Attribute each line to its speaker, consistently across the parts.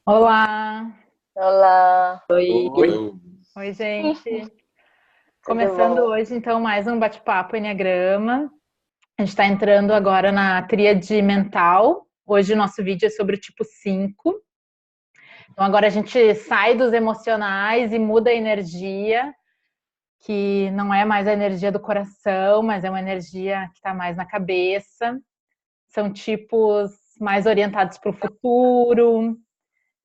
Speaker 1: Olá!
Speaker 2: Olá,
Speaker 3: Oi,
Speaker 1: Oi, gente!
Speaker 2: tudo
Speaker 1: Começando
Speaker 2: bom?
Speaker 1: hoje, então, mais um bate-papo Enneagrama. A gente está entrando agora na tríade mental. Hoje o nosso vídeo é sobre o tipo 5. Então, agora a gente sai dos emocionais e muda a energia, que não é mais a energia do coração, mas é uma energia que está mais na cabeça. São tipos mais orientados para o futuro,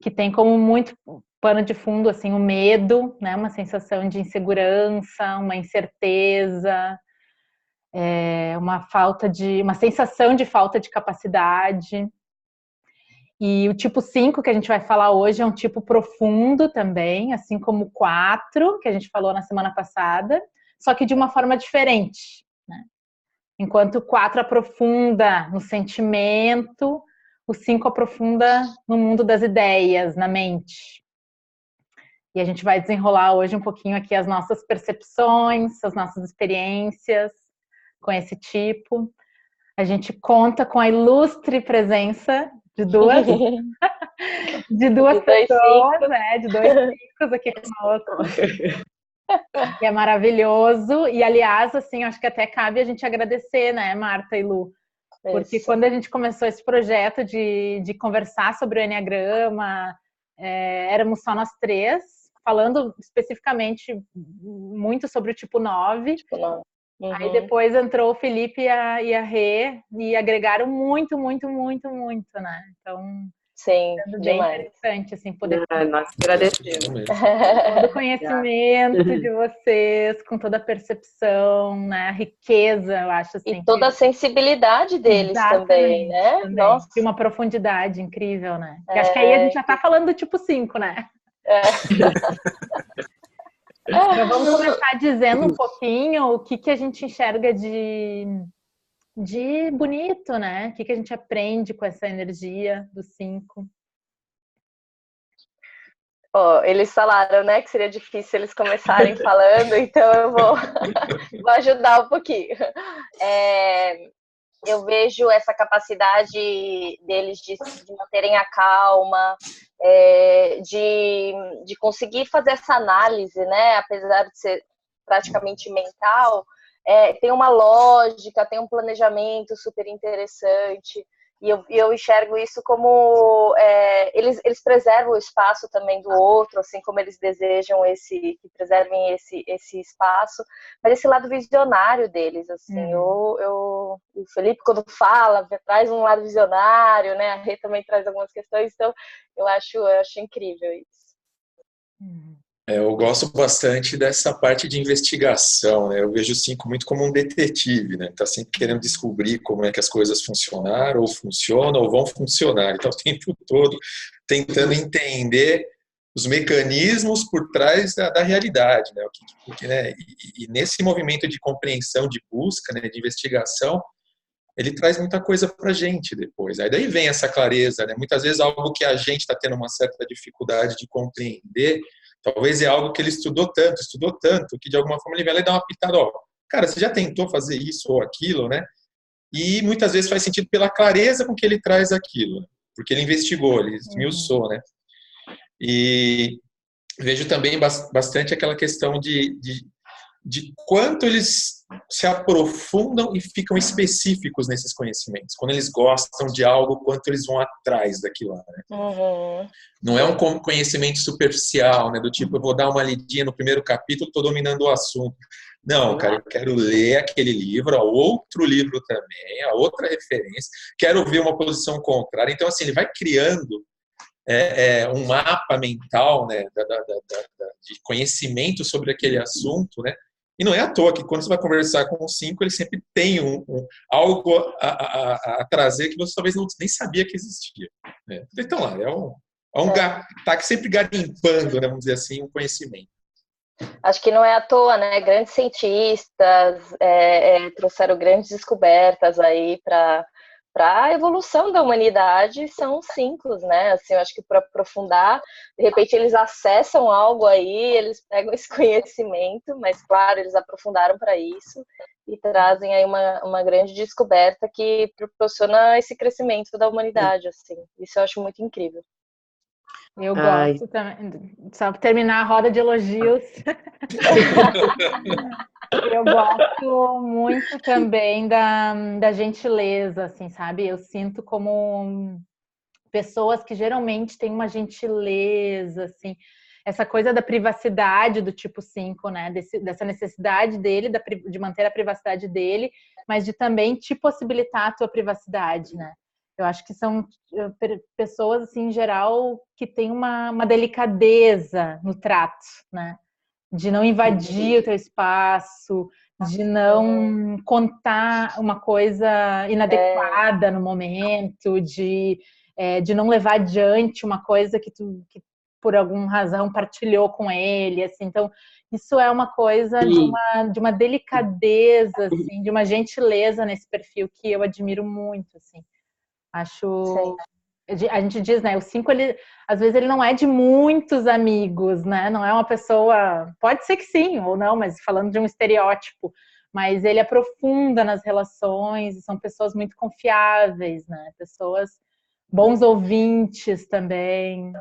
Speaker 1: que tem como muito pano de fundo assim o medo, né? Uma sensação de insegurança, uma incerteza, uma sensação de falta de capacidade. E o tipo 5 que a gente vai falar hoje é um tipo profundo também, assim como o 4 que a gente falou na semana passada, só que de uma forma diferente, né? Enquanto o 4 aprofunda no sentimento, o 5 aprofunda no mundo das ideias, na mente. E a gente vai desenrolar hoje um pouquinho aqui as nossas percepções, as nossas experiências com esse tipo. A gente conta com a ilustre presença de duas, de duas
Speaker 2: De dois
Speaker 1: pessoas,
Speaker 2: cinco.
Speaker 1: né? De dois ciclos aqui conosco, que é maravilhoso. E, aliás, assim, acho que até cabe a gente agradecer, né, Marta e Lu? Porque
Speaker 2: Isso.
Speaker 1: quando a gente começou esse projeto de conversar sobre o Enneagrama, éramos só nós três, falando especificamente muito sobre o tipo 9.
Speaker 2: Tipo, não.
Speaker 1: Aí
Speaker 2: Uhum.
Speaker 1: depois entrou o Felipe e a Rê e agregaram muito, muito, muito, muito, né? Então,
Speaker 2: Sim,
Speaker 1: sendo bem
Speaker 2: demais.
Speaker 1: interessante, assim, poder
Speaker 3: nós que
Speaker 4: Isso
Speaker 3: agradecemos.
Speaker 4: mesmo.
Speaker 1: todo o
Speaker 3: Obrigada.
Speaker 1: conhecimento de vocês, com toda a percepção, né? A riqueza, eu acho,
Speaker 2: E
Speaker 1: assim,
Speaker 2: toda a
Speaker 1: que
Speaker 2: sensibilidade deles também,
Speaker 1: exatamente,
Speaker 2: né?
Speaker 1: também.
Speaker 2: Nossa,
Speaker 1: De uma profundidade incrível, né? Que acho que aí a gente
Speaker 2: é,
Speaker 1: já tá falando do tipo 5, né?
Speaker 2: é.
Speaker 1: Então vamos começar dizendo um pouquinho o que a gente enxerga de bonito, né? O que a gente aprende com essa energia do 5.
Speaker 2: Ó, eles falaram, né, que seria difícil eles começarem falando, então eu vou ajudar um pouquinho. É, eu vejo essa capacidade deles de manterem a calma, de conseguir fazer essa análise, né? Apesar de ser praticamente mental, tem uma lógica, tem um planejamento super interessante. E eu enxergo isso como eles preservam o espaço também do outro, assim como eles desejam que preservem esse espaço, mas esse lado visionário deles, assim, o Felipe quando fala traz um lado visionário, né? A Rê também traz algumas questões, então eu acho incrível isso.
Speaker 4: Eu gosto bastante dessa parte de investigação, né? Eu vejo o 5 muito como um detetive, né? Tá sempre querendo descobrir como é que as coisas funcionaram, ou funcionam, ou vão funcionar. Então, o tempo todo tentando entender os mecanismos por trás da realidade, né? Porque, né? E nesse movimento de compreensão, de busca, né? De investigação, ele traz muita coisa para a gente depois. Aí daí vem essa clareza, né? Muitas vezes algo que a gente está tendo uma certa dificuldade de compreender, talvez é algo que ele estudou tanto, que de alguma forma ele vai lá e dá uma pitada, ó, cara, você já tentou fazer isso ou aquilo, né? E muitas vezes faz sentido pela clareza com que ele traz aquilo, né? Porque ele investigou, ele esmiuçou, né? E vejo também bastante aquela questão de quanto eles se aprofundam e ficam específicos nesses conhecimentos. Quando eles gostam de algo, quanto eles vão atrás daquilo lá, né?
Speaker 2: Uhum.
Speaker 4: Não é um conhecimento superficial, né? Do tipo, eu vou dar uma lidinha no primeiro capítulo, estou dominando o assunto. Não, cara, eu quero ler aquele livro, a outro livro também, a outra referência, quero ver uma posição contrária. Então, assim, ele vai criando um mapa mental, né, de conhecimento sobre aquele assunto, né? E não é à toa que quando você vai conversar com o 5, ele sempre tem algo a trazer que você talvez nem sabia que existia. Né? Então, lá, tá sempre garimpando, né, vamos dizer assim, um conhecimento.
Speaker 2: Acho que não é à toa, né? Grandes cientistas trouxeram grandes descobertas aí para a evolução da humanidade, são os 5, né? Assim, eu acho que para aprofundar, de repente eles acessam algo aí, eles pegam esse conhecimento, mas claro, eles aprofundaram para isso e trazem aí uma grande descoberta que proporciona esse crescimento da humanidade, assim. Isso eu acho muito incrível.
Speaker 1: Eu gosto também. Só para terminar a roda de elogios. Eu gosto muito também da gentileza, assim, sabe? Eu sinto como pessoas que geralmente têm uma gentileza, assim, essa coisa da privacidade do tipo 5, né? Dessa necessidade dele de manter a privacidade dele, mas de também te possibilitar a tua privacidade, né? Eu acho que são pessoas, assim, em geral, que têm uma delicadeza no trato, né? De não invadir o teu espaço, de não contar uma coisa inadequada no momento, de não levar adiante uma coisa que por alguma razão partilhou com ele, assim. Então, isso é uma coisa de uma delicadeza, assim, de uma gentileza nesse perfil que eu admiro muito, assim. Acho... A gente diz, né, o 5, ele, às vezes ele não é de muitos amigos, né, não é uma pessoa, pode ser que sim, ou não, mas falando de um estereótipo, mas ele aprofunda nas relações, são pessoas muito confiáveis, né, pessoas, bons ouvintes também.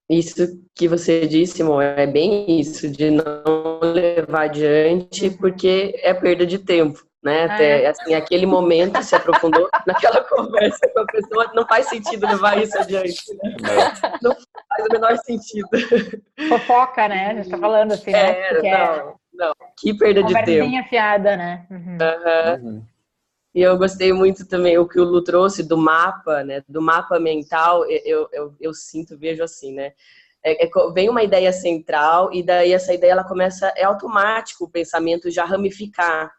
Speaker 3: Isso que você disse, Mo, é bem isso, de não levar adiante, porque é perda de tempo, né? Até, assim, aquele momento se aprofundou naquela conversa com a pessoa, não faz sentido levar isso adiante, né? Não faz o menor sentido.
Speaker 1: Fofoca, né? A gente tá falando assim, né?
Speaker 3: Não. Que perda de tempo.
Speaker 1: Conversinha fiada, né?
Speaker 3: E eu gostei muito também o que o Lu trouxe do mapa, né? Do mapa mental, eu sinto, vejo assim, né? Vem uma ideia central e daí essa ideia ela começa, é automático o pensamento já ramificar.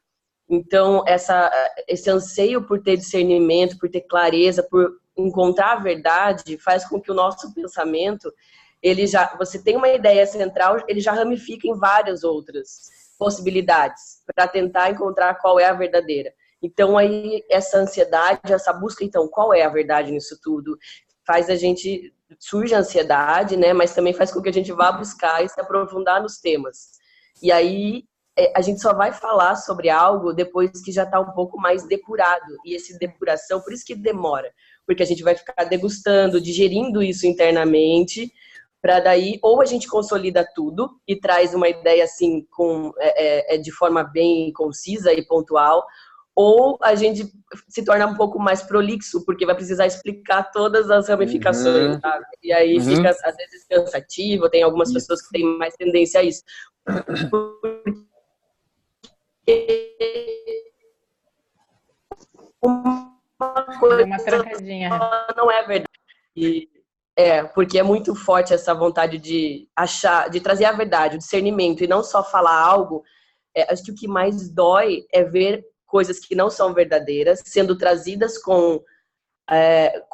Speaker 3: Então, esse anseio por ter discernimento, por ter clareza, por encontrar a verdade, faz com que o nosso pensamento, você tem uma ideia central, ele já ramifica em várias outras possibilidades para tentar encontrar qual é a verdadeira. Então, aí, essa ansiedade, essa busca, então, qual é a verdade nisso tudo? Surge a ansiedade, né? Mas também faz com que a gente vá buscar e se aprofundar nos temas. E aí, a gente só vai falar sobre algo depois que já está um pouco mais depurado. E essa depuração, por isso que demora. Porque a gente vai ficar degustando, digerindo isso internamente, para daí, ou a gente consolida tudo e traz uma ideia, assim, de forma bem concisa e pontual, ou a gente se torna um pouco mais prolixo, porque vai precisar explicar todas as ramificações, sabe? E aí fica, às vezes, cansativo, tem algumas pessoas que têm mais tendência a isso. Uma coisa
Speaker 1: uma trancadinha.
Speaker 3: Não é verdade. Porque é muito forte essa vontade de trazer a verdade, o discernimento, e não só falar algo. Acho que o que mais dói é ver coisas que não são verdadeiras sendo trazidas com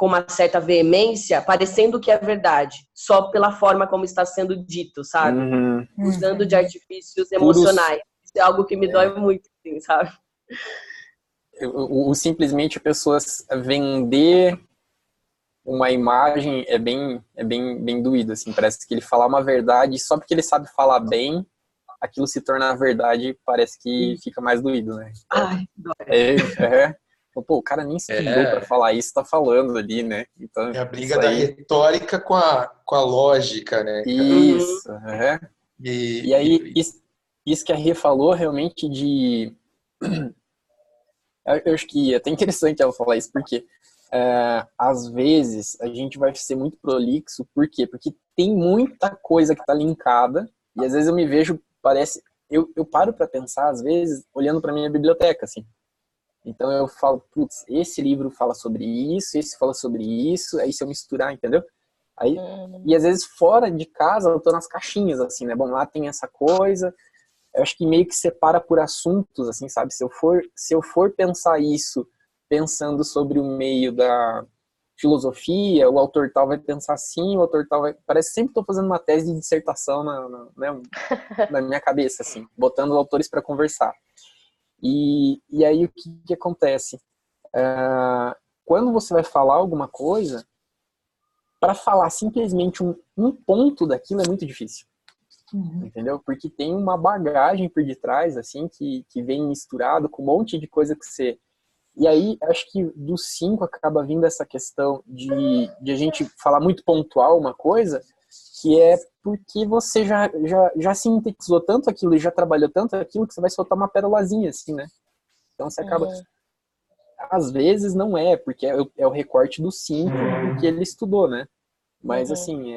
Speaker 3: uma certa veemência, parecendo que é verdade, só pela forma como está sendo dito, sabe? Usando de artifícios emocionais. Isso é algo que me dói muito, assim, sabe?
Speaker 5: Simplesmente pessoas vender uma imagem é bem doído, assim. Parece que ele fala uma verdade só porque ele sabe falar bem, aquilo se torna a verdade, parece que fica mais doído, né?
Speaker 3: Ai, dói.
Speaker 5: Pô, o cara nem estudou pra falar isso, tá falando ali, né? Então,
Speaker 4: é a briga da retórica com a lógica, né?
Speaker 5: Isso, E aí, isso que a Rê falou, realmente, eu acho que é até interessante ela falar isso, porque às vezes a gente vai ser muito prolixo, por quê? Porque tem muita coisa que tá linkada, e às vezes eu me vejo, eu paro pra pensar, às vezes, olhando pra minha biblioteca, assim. Então eu falo, putz, esse livro fala sobre isso, esse fala sobre isso, aí se eu misturar, entendeu? Aí, e às vezes fora de casa eu tô nas caixinhas, assim, né? Bom, lá tem essa coisa, eu acho que meio que separa por assuntos, assim, sabe? Se eu for pensar isso, pensando sobre o meio da filosofia, o autor tal vai pensar assim, o autor tal vai... Parece que sempre estou fazendo uma tese de dissertação na minha cabeça, assim, botando autores para conversar. E aí o que acontece? Quando você vai falar alguma coisa, para falar simplesmente um ponto daquilo é muito difícil. Entendeu? Porque tem uma bagagem por detrás, assim, que vem misturado com um monte de coisa que você E aí, acho que do 5 acaba vindo essa questão de a gente falar muito pontual uma coisa, que é porque você já sintetizou tanto aquilo e já trabalhou tanto aquilo que você vai soltar uma pérolazinha, assim, né? Então você acaba... Às vezes não é, porque é o recorte do 5 que ele estudou, né? Mas, assim,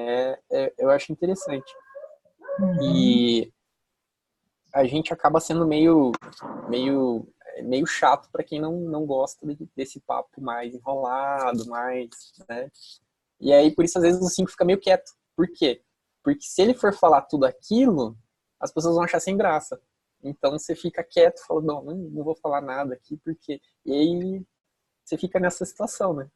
Speaker 5: eu acho interessante. E a gente acaba sendo meio chato para quem não gosta desse papo mais enrolado, mais, né? E aí, por isso, às vezes, o 5 fica meio quieto. Por quê? Porque se ele for falar tudo aquilo, as pessoas vão achar sem graça. Então, você fica quieto, falando, não vou falar nada aqui, porque... E aí, você fica nessa situação, né?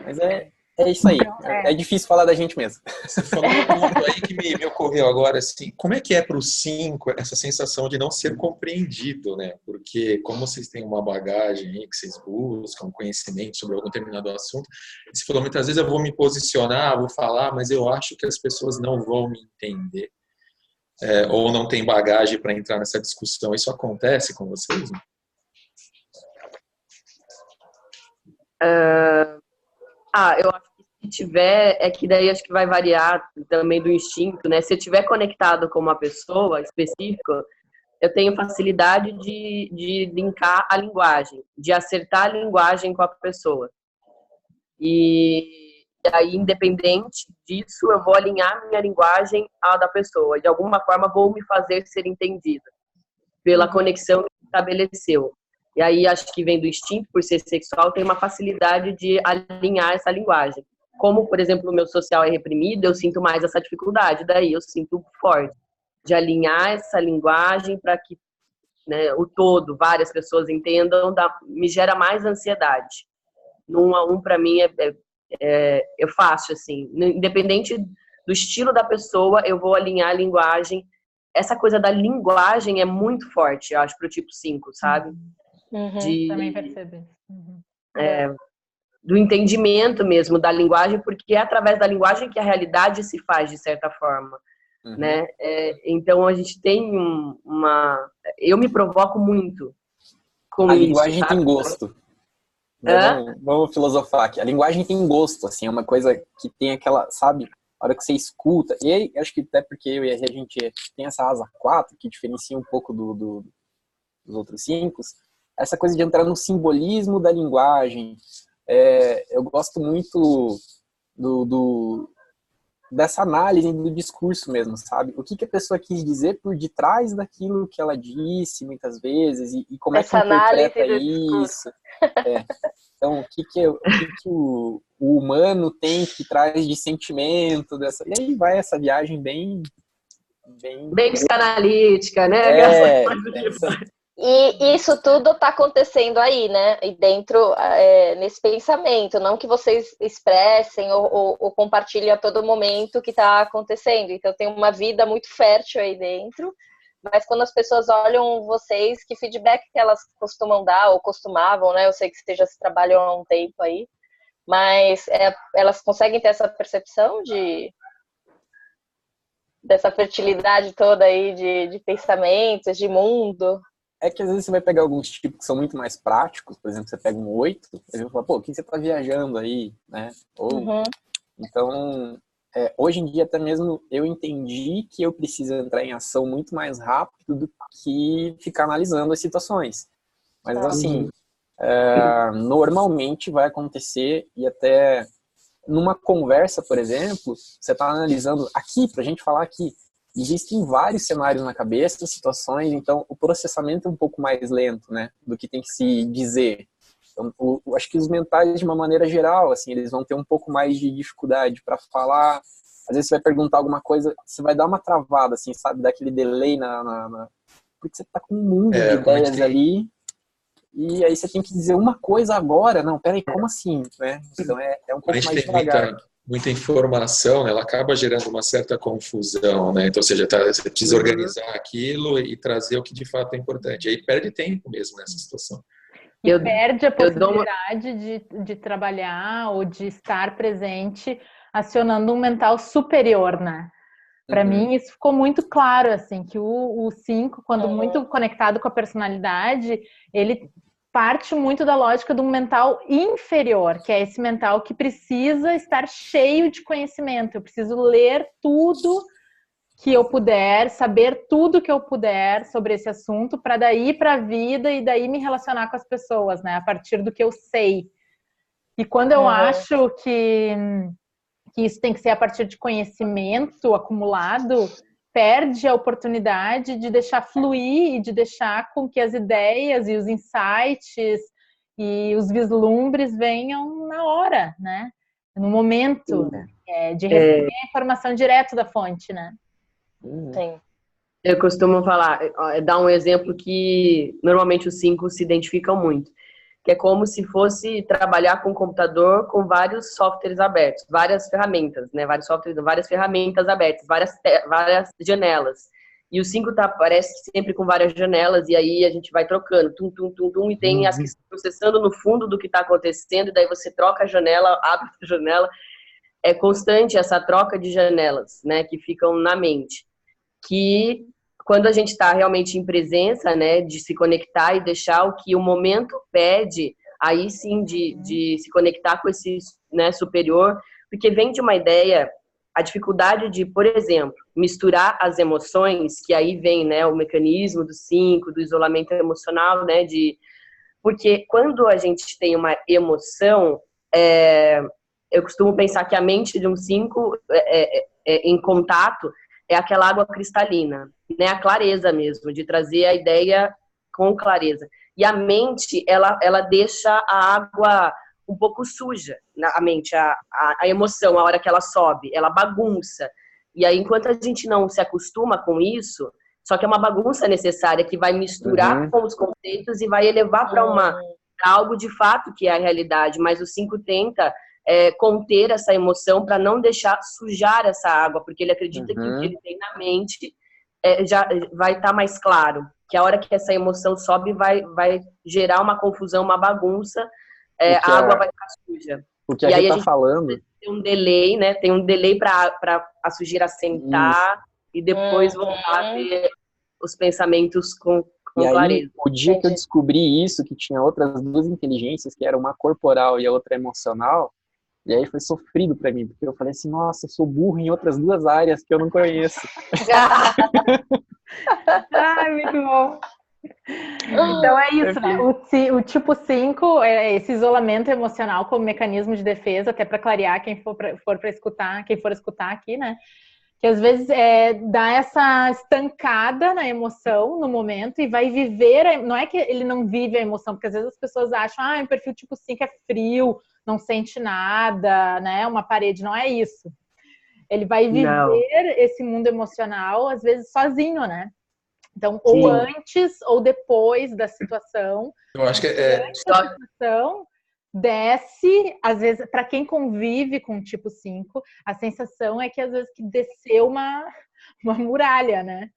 Speaker 5: Mas é isso aí. É difícil falar da gente mesmo.
Speaker 4: Você falou um ponto aí que me ocorreu agora, assim, como é que é para o 5 essa sensação de não ser compreendido, né? Porque como vocês têm uma bagagem aí que vocês buscam, conhecimento sobre algum determinado assunto, você falou muitas vezes eu vou me posicionar, vou falar, mas eu acho que as pessoas não vão me entender. Ou não tem bagagem para entrar nessa discussão. Isso acontece com vocês? Né?
Speaker 3: Eu acho que se tiver, é que daí acho que vai variar também do instinto, né? Se eu tiver conectado com uma pessoa específica, eu tenho facilidade de linkar a linguagem, de acertar a linguagem com a pessoa. E aí, independente disso, eu vou alinhar minha linguagem à da pessoa. De alguma forma, vou me fazer ser entendida pela conexão que estabeleceu. E aí, acho que vem do instinto, por ser sexual, tem uma facilidade de alinhar essa linguagem. Como, por exemplo, o meu social é reprimido, eu sinto mais essa dificuldade. Daí, eu sinto forte de alinhar essa linguagem para que, né, o todo, várias pessoas entendam, me gera mais ansiedade. No 1 a 1, para mim, eu faço, assim. Independente do estilo da pessoa, eu vou alinhar a linguagem. Essa coisa da linguagem é muito forte, eu acho, para o tipo 5, sabe?
Speaker 1: Também percebi.
Speaker 3: Do entendimento mesmo da linguagem, porque é através da linguagem que a realidade se faz, de certa forma. Né? Então, a gente tem eu me provoco muito com
Speaker 5: a
Speaker 3: isso. A
Speaker 5: linguagem tem gosto. Vamos filosofar aqui. A linguagem tem gosto, assim, é uma coisa que tem aquela, sabe, a hora que você escuta, e aí, acho que até porque eu e a gente tem essa asa 4, que diferencia um pouco dos outros 5, essa coisa de entrar no simbolismo da linguagem. Eu gosto muito dessa análise do discurso mesmo, sabe? O que a pessoa quis dizer por detrás daquilo que ela disse muitas vezes e como
Speaker 2: essa
Speaker 3: é que interpreta
Speaker 2: isso.
Speaker 3: Então, o que o humano tem que traz de sentimento dessa... E aí vai essa viagem bem psicanalítica, né?
Speaker 2: E isso tudo está acontecendo aí, né? E dentro, nesse pensamento, não que vocês expressem ou compartilhem a todo momento o que está acontecendo. Então tem uma vida muito fértil aí dentro, mas quando as pessoas olham vocês, que feedback que elas costumam dar, ou costumavam, né? Eu sei que vocês já se trabalham há um tempo aí, mas elas conseguem ter essa percepção dessa fertilidade toda aí de pensamentos, de mundo?
Speaker 5: É que às vezes você vai pegar alguns tipos que são muito mais práticos, por exemplo, você pega um 8, aí vai falar, pô, o que você tá viajando aí, né? Então, hoje em dia até mesmo eu entendi que eu preciso entrar em ação muito mais rápido do que ficar analisando as situações. Mas assim, normalmente vai acontecer, e até numa conversa, por exemplo, você tá analisando aqui, pra gente falar aqui, existem vários cenários na cabeça, situações, então o processamento é um pouco mais lento, né, do que tem que se dizer. Então, acho que os mentais, de uma maneira geral, assim, eles vão ter um pouco mais de dificuldade para falar. Às vezes você vai perguntar alguma coisa, você vai dar uma travada, assim, sabe, daquele delay porque você tá com um mundo de ideias ali, e aí você tem que dizer uma coisa agora. Não, peraí, como assim, né? Então é um pouco mais devagar.
Speaker 4: Muita informação, né? Ela acaba gerando uma certa confusão, né? Então, ou seja, você precisa organizar aquilo e trazer o que de fato é importante. Aí perde tempo mesmo nessa situação.
Speaker 1: E perde a possibilidade de trabalhar ou de estar presente acionando um mental superior, né? Para mim, isso ficou muito claro, assim, que o 5, quando muito conectado com a personalidade, ele parte muito da lógica do mental inferior, que é esse mental que precisa estar cheio de conhecimento. Eu preciso ler tudo que eu puder, saber tudo que eu puder sobre esse assunto, para daí ir para a vida e daí me relacionar com as pessoas, né? A partir do que eu sei. E quando eu acho que isso tem que ser a partir de conhecimento acumulado, perde a oportunidade de deixar fluir e de deixar com que as ideias e os insights e os vislumbres venham na hora, né? No momento, de receber a informação direto da fonte, né?
Speaker 2: Sim.
Speaker 3: Eu costumo falar, dar um exemplo que normalmente os 5 se identificam muito, que é como se fosse trabalhar com um computador com vários softwares abertos, várias ferramentas, né? Vários softwares, várias ferramentas abertas, várias janelas. E o 5 aparece sempre com várias janelas, e aí a gente vai trocando, e tem as que estão processando no fundo do que está acontecendo, e daí você troca a janela, abre a janela. É constante essa troca de janelas, né? Que ficam na mente. Que quando a gente está realmente em presença, né, de se conectar e deixar o que o momento pede, aí sim de se conectar com esse, né, superior, porque vem de uma ideia, a dificuldade de, por exemplo, misturar as emoções, que aí vem, né, o mecanismo do 5, do isolamento emocional, né, porque quando a gente tem uma emoção, eu costumo pensar que a mente de um 5 em contato é aquela água cristalina, né? A clareza mesmo, de trazer a ideia com clareza. E a mente, ela deixa a água um pouco suja, a mente, a emoção, a hora que ela sobe, ela bagunça. E aí, enquanto a gente não se acostuma com isso, só que é uma bagunça necessária que vai misturar com os conceitos e vai elevar para algo de fato que é a realidade. Mas o 5 tenta conter essa emoção para não deixar sujar essa água, porque ele acredita que o que ele tem na mente já vai estar mais claro, que a hora que essa emoção sobe vai gerar uma confusão, uma bagunça, a água vai ficar suja.
Speaker 5: O que a gente está falando...
Speaker 3: Tem um delay, né? Tem um delay para a sujeira assentar e depois voltar a ter os pensamentos com clareza.
Speaker 5: Aí, o dia que eu descobri isso, que tinha outras duas inteligências, que era uma corporal e a outra emocional, e aí foi sofrido pra mim, porque eu falei assim, nossa, eu sou burro em outras duas áreas que eu não conheço.
Speaker 1: Ai, muito bom. Então é isso, né? O tipo 5 é esse isolamento emocional como mecanismo de defesa, até para clarear quem for para escutar, quem for escutar aqui, né? Que às vezes dá essa estancada na emoção no momento e vai viver, não é que ele não vive a emoção, porque às vezes as pessoas acham, o perfil tipo 5 é frio, não sente nada, né? Uma parede, não é isso. Ele vai viver esse mundo emocional, às vezes sozinho, né? Então, ou antes ou depois da situação.
Speaker 4: Eu acho que
Speaker 1: antes da situação, desce, às vezes, para quem convive com o tipo 5, a sensação é que às vezes que desceu uma muralha, né?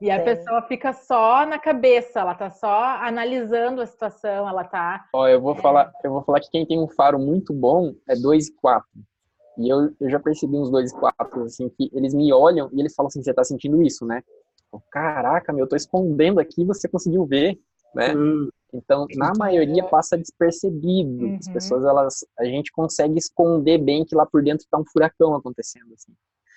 Speaker 1: E a pessoa fica só na cabeça, ela tá só analisando a situação, ela tá...
Speaker 5: Eu vou falar que quem tem um faro muito bom é 2 e 4. E eu já percebi uns 2 e 4, assim, que eles me olham e eles falam assim, você tá sentindo isso, né? Caraca, eu tô escondendo aqui, você conseguiu ver, né? Então, na maioria passa despercebido. As pessoas, a gente consegue esconder bem que lá por dentro tá um furacão acontecendo, assim.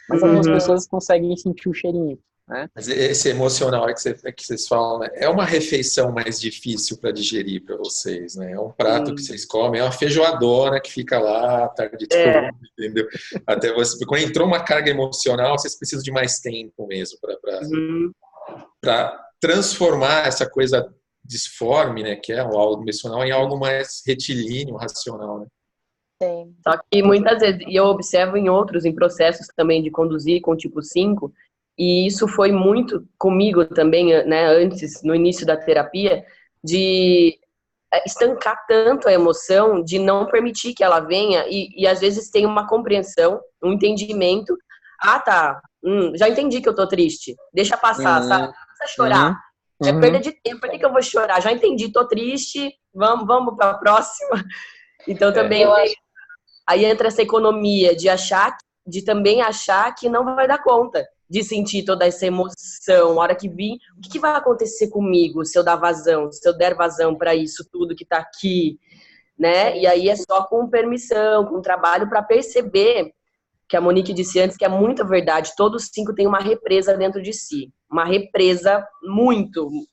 Speaker 5: Mas algumas pessoas conseguem sentir o cheirinho, né?
Speaker 4: Mas esse emocional que vocês falam, né? É uma refeição mais difícil para digerir para vocês, né? É um prato que vocês comem, é uma feijoadona que fica lá a tarde toda, entendeu? Até quando entrou uma carga emocional, vocês precisam de mais tempo mesmo para transformar essa coisa disforme, né? Que é o algo emocional em algo mais retilíneo, racional, né?
Speaker 2: Sim.
Speaker 3: Só que muitas vezes, e eu observo em processos também de conduzir com tipo 5, e isso foi muito comigo também, né, antes, no início da terapia, de estancar tanto a emoção, de não permitir que ela venha, e às vezes tem uma compreensão, um entendimento, já entendi que eu tô triste, deixa passar, sabe? Não precisa chorar, é perda de tempo, por que eu vou chorar? Já entendi, tô triste, vamos pra próxima. Então também aí entra essa economia de achar de também achar que não vai dar conta de sentir toda essa emoção. A hora que vir, o que vai acontecer comigo se eu dar vazão, se eu der vazão para isso tudo que tá aqui, né? E aí é só com permissão, com trabalho para perceber que a Monique disse antes, que é muita verdade. Todos os 5 têm uma represa dentro de si. Uma represa com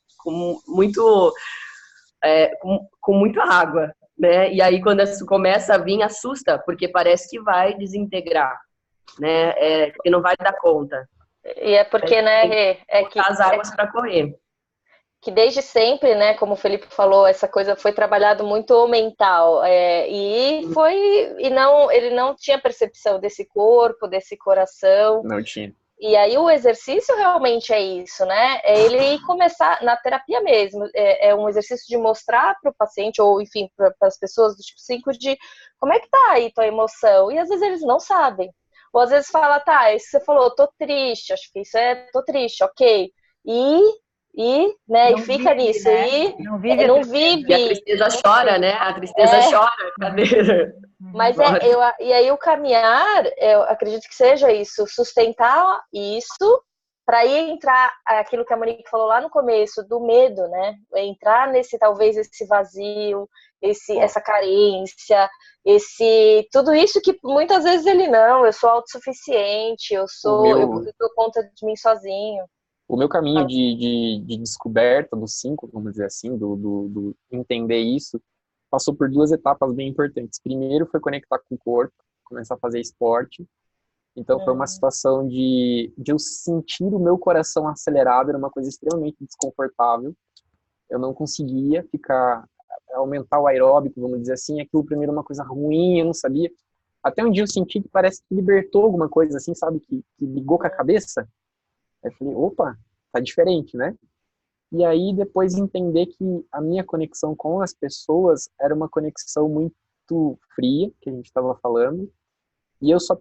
Speaker 3: muita água, né? E aí, quando isso começa a vir, assusta, porque parece que vai desintegrar, né? Que não vai dar conta.
Speaker 2: E é porque, né, que
Speaker 3: as águas para correr.
Speaker 2: Que desde sempre, né, como o Felipe falou, essa coisa foi trabalhado muito mental, e ele não tinha percepção desse corpo, desse coração.
Speaker 5: Não tinha.
Speaker 2: E aí o exercício realmente é isso, né? É ele começar na terapia mesmo, é um exercício de mostrar para o paciente, ou enfim, para as pessoas do tipo 5, de como é que tá aí tua emoção, e às vezes eles não sabem. Ou às vezes fala, tá, isso que você falou, tô triste, acho que isso tô triste, ok. Né, e fica
Speaker 1: vive,
Speaker 2: nisso,
Speaker 1: né?
Speaker 2: e
Speaker 1: não vive.
Speaker 3: E a tristeza chora, né? A tristeza chora, cadê?
Speaker 2: Mas e aí o caminhar, eu acredito que seja isso, sustentar isso, para ir entrar aquilo que a Monique falou lá no começo, do medo, né? Entrar talvez esse vazio, essa carência, tudo isso que muitas vezes eu sou autossuficiente, eu dou conta de mim sozinho.
Speaker 5: O meu caminho de descoberta dos 5, vamos dizer assim, do entender isso, passou por 2 etapas bem importantes. Primeiro foi conectar com o corpo, começar a fazer esporte. Então foi uma situação de eu sentir o meu coração acelerado, era uma coisa extremamente desconfortável. Eu não conseguia aumentar o aeróbico, vamos dizer assim. Aquilo primeiro era uma coisa ruim, eu não sabia. Até um dia eu senti que parece que libertou alguma coisa assim, sabe? Que ligou com a cabeça. Aí eu falei, opa, tá diferente, né? E aí depois entender que a minha conexão com as pessoas era uma conexão muito fria, que a gente estava falando, e eu só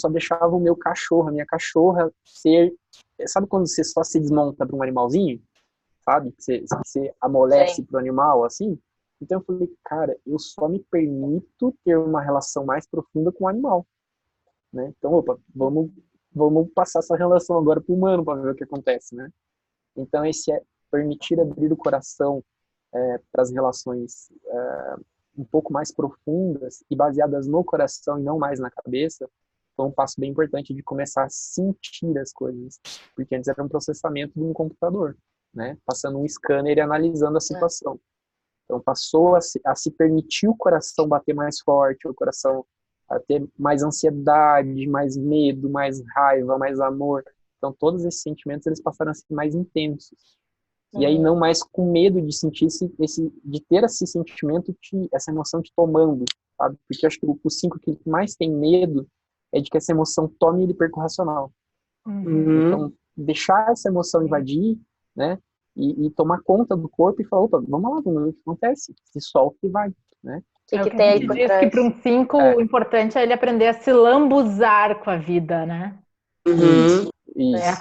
Speaker 5: deixava o meu cachorro, a minha cachorra ser, sabe quando você só se desmonta para um animalzinho? Sabe? Que você amolece para o animal, assim? Então eu falei, cara, eu só me permito ter uma relação mais profunda com o animal, né? Então, opa, vamos passar essa relação agora para o humano para ver o que acontece, né? Então, esse é permitir abrir o coração para as relações um pouco mais profundas e baseadas no coração e não mais na cabeça, foi um passo bem importante de começar a sentir as coisas, porque antes era um processamento de um computador, né? Passando um scanner e analisando a situação. Então, passou a se permitir o coração bater mais forte, o coração a ter mais ansiedade, mais medo, mais raiva, mais amor. Então, todos esses sentimentos, eles passaram a ser mais intensos. E aí, não mais com medo de sentir de ter esse sentimento, essa emoção te tomando, sabe? Porque eu acho que o 5 que mais tem medo é de que essa emoção tome ele perca o racional. Então, deixar essa emoção invadir, né? E tomar conta do corpo e falar, opa, vamos lá, vamos ver o que acontece. Se solta e vai, né?
Speaker 2: O que tem aí por trás?
Speaker 1: Que para um 5 o importante é ele aprender a se lambuzar com a vida, né?
Speaker 5: Isso.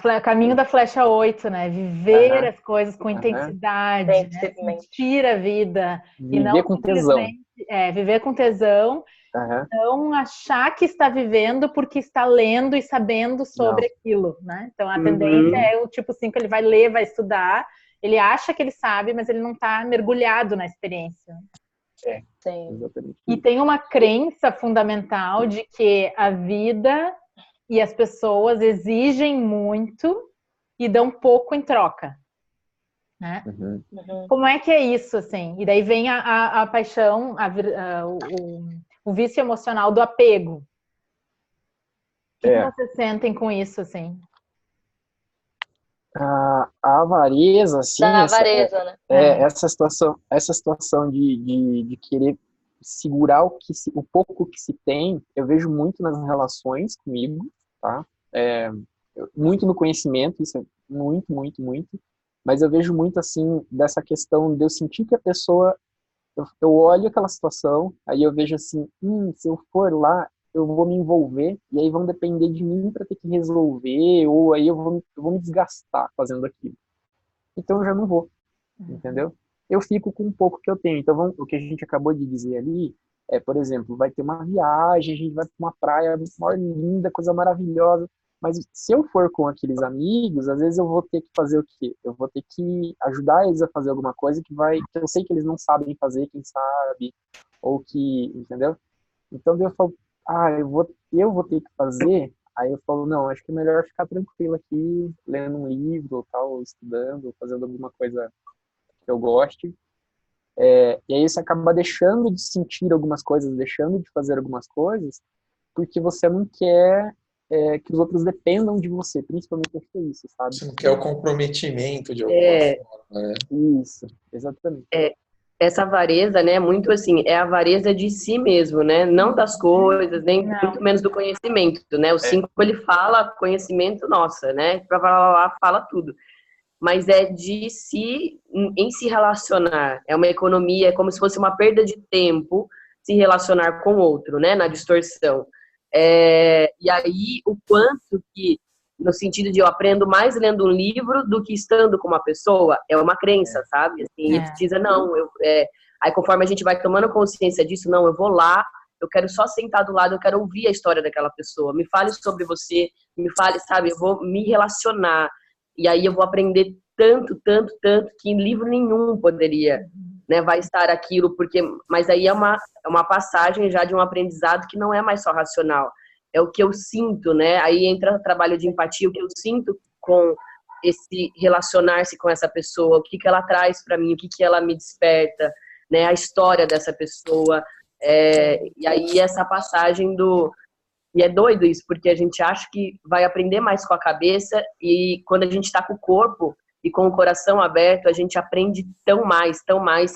Speaker 1: O caminho da flecha 8, né? Viver as coisas com intensidade, né? Sentir a vida.
Speaker 5: Viver
Speaker 1: e não
Speaker 5: com tesão.
Speaker 1: Viver com tesão. Não achar que está vivendo porque está lendo e sabendo sobre aquilo, né? Então, a tendência é o tipo 5, ele vai ler, vai estudar, ele acha que ele sabe, mas ele não está mergulhado na experiência.
Speaker 2: Sim.
Speaker 1: E tem uma crença fundamental de que a vida e as pessoas exigem muito e dão pouco em troca, né? Como é que é isso, assim? E daí vem a paixão, o vício emocional do apego. O que vocês sentem com isso, assim?
Speaker 5: A avareza, assim...
Speaker 2: Da avareza, né?
Speaker 5: Essa situação de querer segurar o pouco que se tem, eu vejo muito nas relações comigo, tá? Muito no conhecimento, isso é muito, muito, muito. Mas eu vejo muito, assim, dessa questão de eu sentir que a pessoa... Eu olho aquela situação, aí eu vejo assim, se eu for lá, eu vou me envolver, e aí vão depender de mim para ter que resolver, ou aí eu vou me desgastar fazendo aquilo. Então eu já não vou, entendeu? Eu fico com um pouco que eu tenho. Então o que a gente acabou de dizer ali por exemplo, vai ter uma viagem, a gente vai para uma praia maior linda, coisa maravilhosa. Mas se eu for com aqueles amigos, às vezes eu vou ter que fazer o quê? Eu vou ter que ajudar eles a fazer alguma coisa que eu sei que eles não sabem fazer, quem sabe, ou que, entendeu? Então eu falo, eu vou ter que fazer. Aí eu falo, não, acho que é melhor ficar tranquilo aqui, lendo um livro, tal, estudando, fazendo alguma coisa que eu goste. E aí você acaba deixando de sentir algumas coisas, deixando de fazer algumas coisas, porque você não quer que os outros dependam de você, principalmente acho que é isso, sabe?
Speaker 4: Você não quer o comprometimento de alguma forma, né?
Speaker 5: Isso, exatamente.
Speaker 3: Essa avareza, né, muito assim, é a avareza de si mesmo, né? Não das coisas, nem muito menos do conhecimento, né? O 5, ele fala conhecimento, nossa, né? Fala tudo. Mas é de si, em se relacionar. É uma economia, é como se fosse uma perda de tempo se relacionar com outro, né? Na distorção. E aí, o quanto que, no sentido de eu aprendo mais lendo um livro do que estando com uma pessoa, é uma crença, sabe? Assim, ele precisa, não, aí conforme a gente vai tomando consciência disso, não, eu vou lá, eu quero só sentar do lado, eu quero ouvir a história daquela pessoa, me fale sobre você, me fale, sabe, eu vou me relacionar, e aí eu vou aprender tanto, tanto, tanto, que em livro nenhum poderia, né, vai estar aquilo, mas aí é uma passagem já de um aprendizado que não é mais só racional, é o que eu sinto, né, aí entra o trabalho de empatia, o que eu sinto com esse relacionar-se com essa pessoa, o que ela traz para mim, o que ela me desperta, né, a história dessa pessoa, e aí essa passagem e é doido isso, porque a gente acha que vai aprender mais com a cabeça, e quando a gente está com o corpo e com o coração aberto, a gente aprende tão mais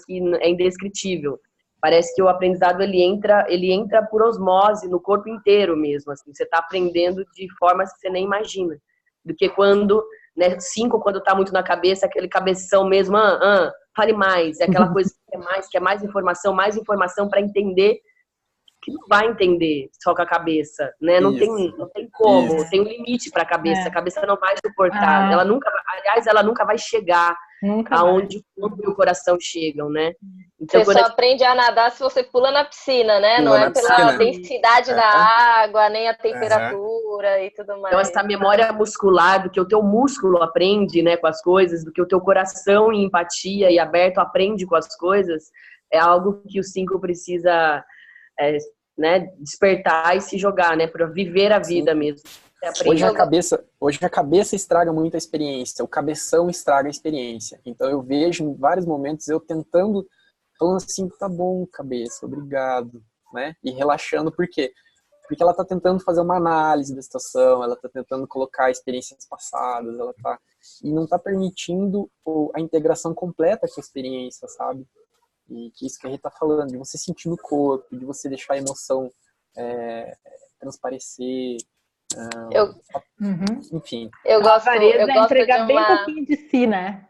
Speaker 3: que é indescritível. Parece que o aprendizado ele entra por osmose no corpo inteiro mesmo, assim, você está aprendendo de formas que você nem imagina, do que quando, né, 5, quando está muito na cabeça, aquele cabeção mesmo, fale mais, é aquela coisa que é mais informação para entender, que não vai entender só com a cabeça, né? Não tem como, tem um limite para a cabeça não vai suportar, ela nunca vai chegar aonde o corpo e o coração chegam, né?
Speaker 2: Então, você só aprende a nadar se você pula na piscina, né? Não é pela densidade da água, nem a temperatura e tudo mais.
Speaker 3: Então, essa memória muscular, do que o teu músculo aprende, né, com as coisas, do que o teu coração em empatia e aberto aprende com as coisas, é algo que o 5 precisa... né, despertar e se jogar, né, para viver a vida mesmo.
Speaker 5: Hoje a cabeça estraga muito a experiência, o cabeção estraga a experiência. Então eu vejo em vários momentos eu tentando, falando assim, tá bom, cabeça, obrigado, né, e relaxando, por quê? Porque ela tá tentando fazer uma análise da situação, ela tá tentando colocar experiências passadas, e não tá permitindo a integração completa com a experiência, sabe? E que isso que a gente tá falando, de você sentir no corpo, de você deixar a emoção transparecer. Enfim.
Speaker 2: Eu gosto
Speaker 1: de entregar bem pouquinho de si, né?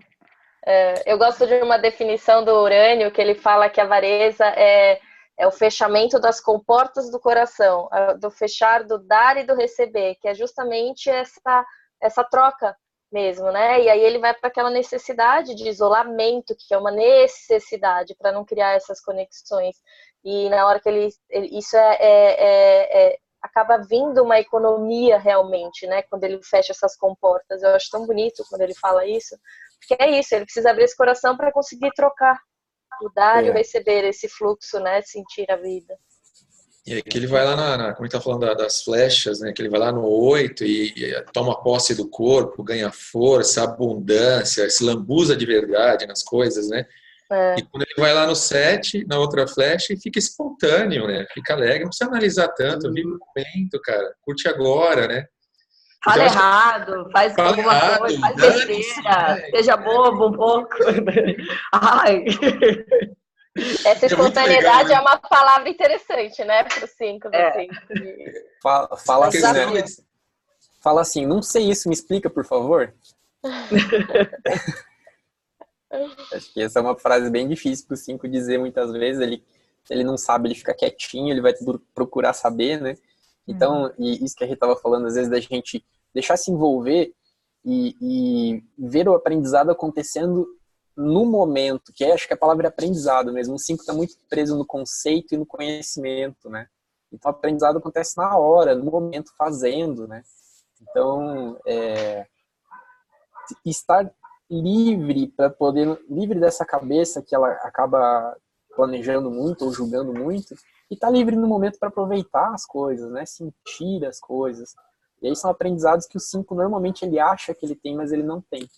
Speaker 2: Eu gosto de uma definição do Urânio, que ele fala que a avareza é o fechamento das comportas do coração, do fechar, do dar e do receber, que é justamente essa troca mesmo, né? E aí ele vai para aquela necessidade de isolamento, que é uma necessidade para não criar essas conexões. E na hora que isso acaba vindo uma economia realmente, né? Quando ele fecha essas comportas. Eu acho tão bonito quando ele fala isso, porque é isso, ele precisa abrir esse coração para conseguir trocar, o dar e o receber, esse fluxo, né? Sentir a vida.
Speaker 4: E aí que ele vai lá, como ele está falando das flechas, né? Que ele vai lá no 8 e toma posse do corpo, ganha força, abundância, se lambuza de verdade nas coisas, né? E quando ele vai lá no 7, na outra flecha, e fica espontâneo, né? Fica alegre, não precisa analisar tanto, vive o momento, cara. Curte agora, né?
Speaker 3: Fala errado, faz alguma coisa, faz besteira, seja bobo um pouco. Ai...
Speaker 2: Essa espontaneidade é uma palavra interessante, né, para o 5.
Speaker 5: Fala assim, né? Fala assim, não sei isso, me explica, por favor. Acho que essa é uma frase bem difícil para o 5 dizer muitas vezes. Ele não sabe, ele fica quietinho, ele vai procurar saber, né? Então, e isso que a gente estava falando, às vezes, da gente deixar se envolver e ver o aprendizado acontecendo no momento, que acho que a palavra é aprendizado mesmo. O 5 está muito preso no conceito e no conhecimento, né? Então, o aprendizado acontece na hora, no momento, fazendo, né? Então, estar livre para poder, livre dessa cabeça que ela acaba planejando muito ou julgando muito, e estar livre no momento para aproveitar as coisas, né? Sentir as coisas. E aí são aprendizados que o 5 normalmente ele acha que ele tem, mas ele não tem.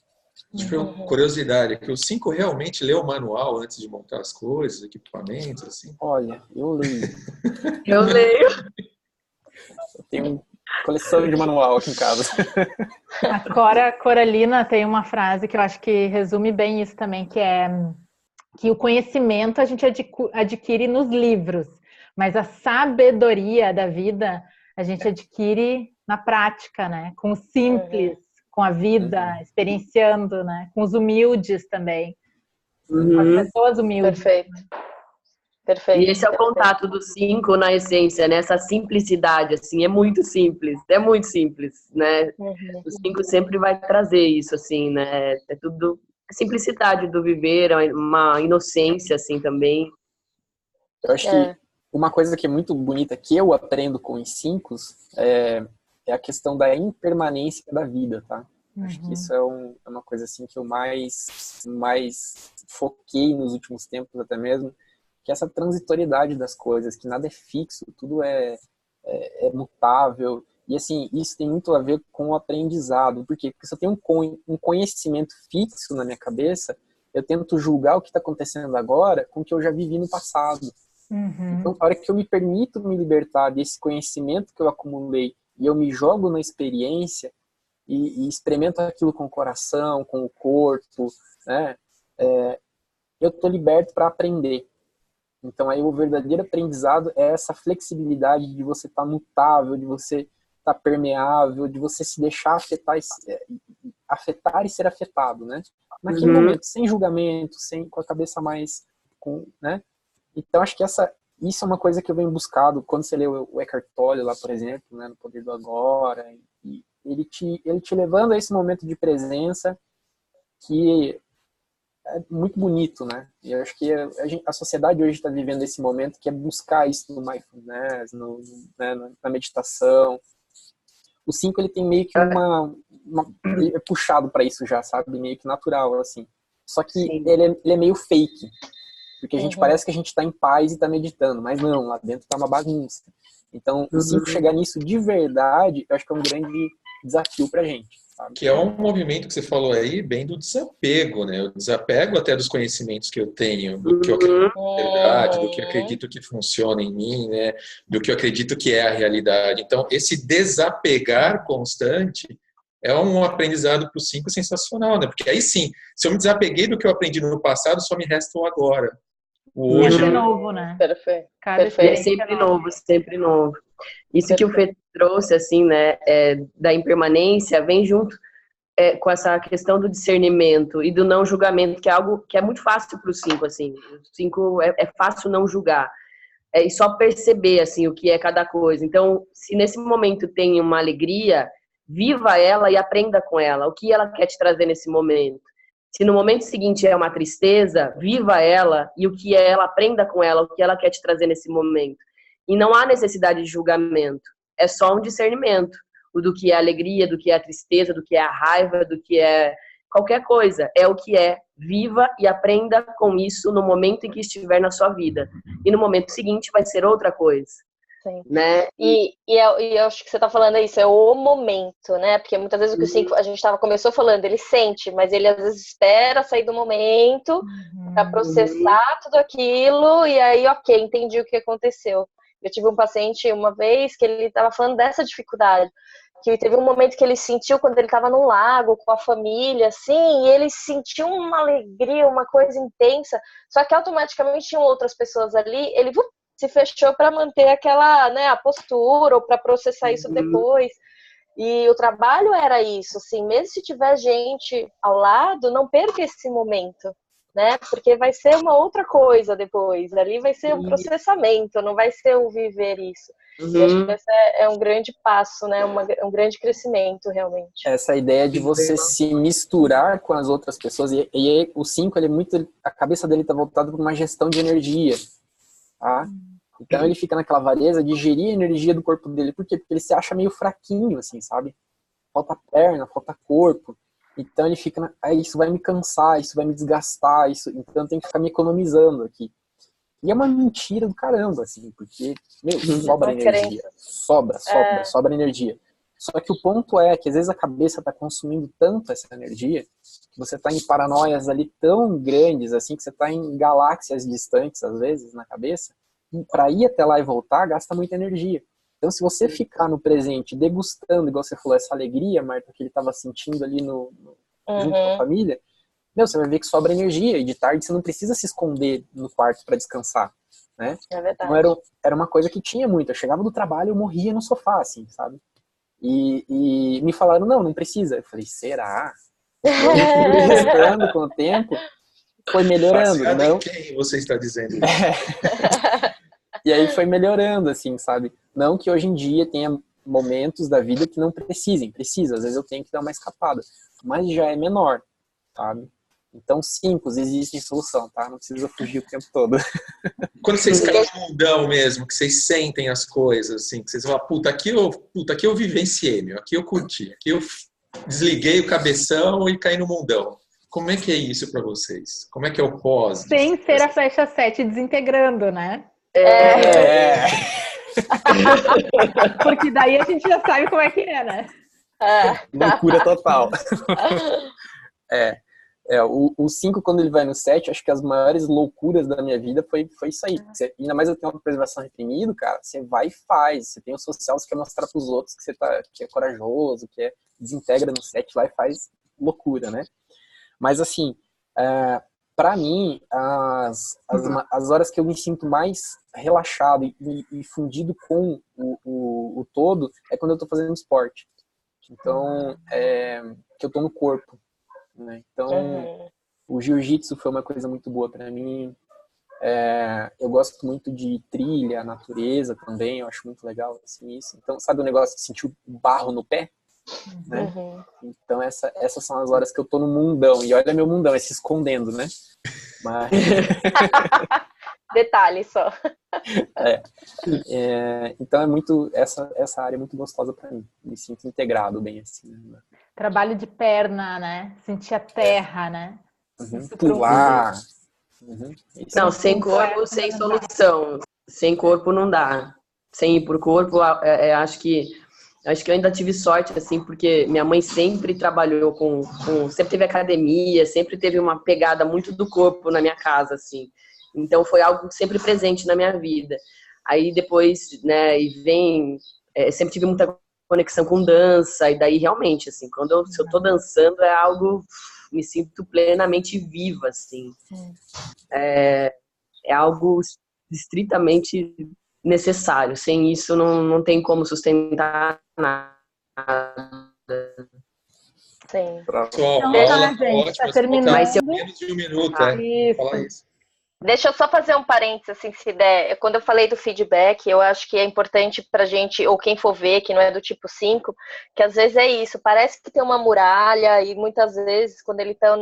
Speaker 4: Curiosidade, que o 5 realmente lê o manual antes de montar as coisas, equipamentos, assim?
Speaker 5: Olha, eu leio.
Speaker 2: Eu leio.
Speaker 5: Eu tenho uma coleção de manual aqui em casa.
Speaker 1: A Cora Coralina tem uma frase que eu acho que resume bem isso também, que é que o conhecimento a gente adquire nos livros, mas a sabedoria da vida a gente adquire na prática, né? Com o simples, com a vida, experienciando, né? Com os humildes também. Com as pessoas humildes.
Speaker 2: Perfeito. Perfeito.
Speaker 3: E esse é o contato do 5 na essência, né? Essa simplicidade, assim, é muito simples, né? O 5 sempre vai trazer isso, assim, né? É tudo a simplicidade do viver, uma inocência, assim, também.
Speaker 5: Eu acho que uma coisa que é muito bonita que eu aprendo com os 5 é a questão da impermanência da vida, tá? Acho que isso é uma coisa assim que eu mais foquei nos últimos tempos até mesmo, que é essa transitoriedade das coisas, que nada é fixo, tudo é mutável. E assim, isso tem muito a ver com o aprendizado. Por quê? Porque se eu tenho um conhecimento fixo na minha cabeça, eu tento julgar o que está acontecendo agora com o que eu já vivi no passado. Então, a hora que eu me permito me libertar desse conhecimento que eu acumulei e eu me jogo na experiência e experimento aquilo com o coração, com o corpo, né? Eu tô liberto para aprender. Então, aí o verdadeiro aprendizado é essa flexibilidade de você estar mutável, de você estar permeável, de você se deixar afetar e ser afetado, né? Naquele momento, sem julgamento, com a cabeça mais, né? Então, acho que isso é uma coisa que eu venho buscado quando você lê o Eckhart Tolle lá, por exemplo, né, no Poder do Agora, e ele te levando a esse momento de presença que é muito bonito, né? E eu acho que a sociedade hoje está vivendo esse momento que é buscar isso no mindfulness, na meditação. O 5 ele tem meio que ele é puxado para isso já, sabe? Meio que natural, assim. Só que ele é meio fake. Porque a gente parece que a gente está em paz e está meditando, mas não, lá dentro está uma bagunça. Então, o 5 chegar nisso de verdade, eu acho que é um grande desafio pra gente, sabe?
Speaker 4: Que é um movimento que você falou aí, bem do desapego, né? O desapego até dos conhecimentos que eu tenho, do que eu acredito que é verdade, do que eu acredito que funciona em mim, né? Do que eu acredito que é a realidade. Então, esse desapegar constante é um aprendizado para o 5 sensacional, né? Porque aí sim, se eu me desapeguei do que eu aprendi no passado, só me resta o agora. O hoje
Speaker 1: Sempre novo, né?
Speaker 2: Perfeito.
Speaker 3: É sempre novo, sempre novo. Isso que o Fê trouxe, assim, né, da impermanência, vem junto com essa questão do discernimento e do não julgamento, que é algo que é muito fácil para o 5, assim. O 5 é fácil não julgar. E só perceber, assim, o que é cada coisa. Então, se nesse momento tem uma alegria, viva ela e aprenda com ela. O que ela quer te trazer nesse momento. Se no momento seguinte é uma tristeza, viva ela e o que é ela, aprenda com ela, o que ela quer te trazer nesse momento. E não há necessidade de julgamento, é só um discernimento. O do que é a alegria, do que é a tristeza, do que é a raiva, do que é qualquer coisa. É o que é, viva e aprenda com isso no momento em que estiver na sua vida. E no momento seguinte vai ser outra coisa.
Speaker 2: Sim.
Speaker 3: Né?
Speaker 2: E eu acho que você está falando isso, é o momento, né? Porque muitas vezes o que o 5, a gente começou falando, ele sente, mas ele às vezes espera sair do momento para processar tudo aquilo e aí, ok, entendi o que aconteceu. Eu tive um paciente uma vez que ele estava falando dessa dificuldade, que teve um momento que ele sentiu quando ele estava no lago com a família, assim, e ele sentiu uma alegria, uma coisa intensa, só que automaticamente tinham outras pessoas ali, ele se fechou para manter aquela, né, a postura ou para processar isso depois. E o trabalho era isso, assim, mesmo se tiver gente ao lado, não perca esse momento, né? Porque vai ser uma outra coisa depois. Ali vai ser um processamento, não vai ser o viver isso. E acho que esse é um grande passo, né? Um grande crescimento, realmente.
Speaker 5: Essa ideia de você se misturar com as outras pessoas. E o 5, ele é muito... A cabeça dele tá voltada para uma gestão de energia, tá? Então ele fica naquela avareza de gerir a energia do corpo dele. Por quê? Porque ele se acha meio fraquinho, assim, sabe? Falta perna, falta corpo. Então ele fica, isso vai me cansar, isso vai me desgastar, então eu tenho que ficar me economizando aqui. E é uma mentira do caramba, assim, porque, sobra energia. Sobra energia. Só que o ponto é que às vezes a cabeça tá consumindo tanto essa energia, que você tá em paranoias ali tão grandes, assim, que você tá em galáxias distantes, às vezes, na cabeça, e pra ir até lá e voltar, gasta muita energia. Então, se você ficar no presente, degustando, igual você falou, essa alegria, Marta, que ele estava sentindo ali junto com a família, você vai ver que sobra energia. E de tarde você não precisa se esconder no quarto para descansar, né?
Speaker 2: É verdade.
Speaker 5: Então, era uma coisa que tinha muito. Eu chegava do trabalho, eu morria no sofá, assim, sabe? E me falaram, não precisa. Eu falei, será? Eu testando com o tempo, foi melhorando.
Speaker 4: Baseado
Speaker 5: não?
Speaker 4: em quem você está dizendo isso?
Speaker 5: E aí foi melhorando, assim, sabe? Não que hoje em dia tenha momentos da vida que não precisa. Às vezes eu tenho que dar uma escapada. Mas já é menor, sabe? Então, 5, existem solução, tá? Não precisa fugir o tempo todo.
Speaker 4: Quando vocês caem no mundão mesmo, que vocês sentem as coisas, assim, que vocês falam, puta, aqui eu vivenciei, meu, aqui eu curti, aqui eu desliguei o cabeção e caí no mundão. Como é que é isso pra vocês? Como é que é o pós?
Speaker 1: Sem ser a flecha 7 desintegrando, né? Porque daí a gente já sabe como é que é, né?
Speaker 5: Loucura total. O 5, quando ele vai no 7, acho que as maiores loucuras da minha vida foi isso aí. Ainda mais eu tenho uma preservação reprimido, cara, você vai e faz. Você tem o social, você quer mostrar pros outros que você que é corajoso, que desintegra no 7 lá e faz loucura, né? Mas assim, pra mim, as horas que eu me sinto mais relaxado e fundido com o todo é quando eu tô fazendo esporte. Então, que eu tô no corpo, né? Então, o jiu-jitsu foi uma coisa muito boa pra mim. Eu gosto muito de trilha, natureza também, eu acho muito legal assim, isso. Então, sabe o negócio de sentir o barro no pé? Né? Então essas são as horas que eu tô no mundão. E olha meu mundão, se escondendo, né? Mas...
Speaker 2: Detalhe só.
Speaker 5: Então é muito essa área é muito gostosa pra mim. Me sinto integrado bem assim, né?
Speaker 1: Trabalho de perna, né? Sentir a terra, né?
Speaker 5: Pular.
Speaker 3: Não, sem corpo, sem solução. Sem corpo não dá. Sem ir pro corpo, acho que eu ainda tive sorte, assim, porque minha mãe sempre trabalhou sempre teve academia, sempre teve uma pegada muito do corpo na minha casa, assim. Então foi algo sempre presente na minha vida. Aí depois, né, sempre tive muita conexão com dança, e daí realmente, assim, se eu tô dançando é algo, me sinto plenamente viva, assim. É algo estritamente necessário. Sem isso não tem como sustentar nada.
Speaker 2: Sim.
Speaker 4: Pessoal,
Speaker 1: Então,
Speaker 4: aula
Speaker 1: gente,
Speaker 4: ótima.
Speaker 1: tá terminando.
Speaker 4: Menos de um minuto, falar isso.
Speaker 2: Deixa eu só fazer um parênteses, assim, se der. Quando eu falei do feedback, eu acho que é importante pra gente, ou quem for ver, que não é do tipo 5, que às vezes é isso, parece que tem uma muralha, e muitas vezes, quando eles estão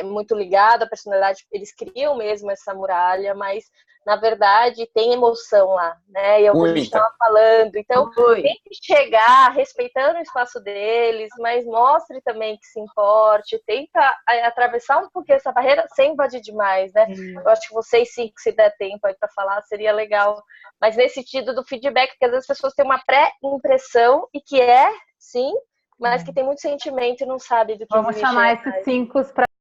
Speaker 2: muito ligado à personalidade, eles criam mesmo essa muralha, mas na verdade tem emoção lá, né? E é o que a gente estava falando. Então, tem que chegar respeitando o espaço deles, mas mostre também que se importe, tenta atravessar um pouquinho essa barreira sem invadir demais, né? Eu acho que vocês 5, se der tempo aí para falar, seria legal. Mas nesse sentido do feedback, porque às vezes as pessoas têm uma pré-impressão e que sim, mas que tem muito sentimento e não sabe do que
Speaker 1: Vamos chamar esses 5 para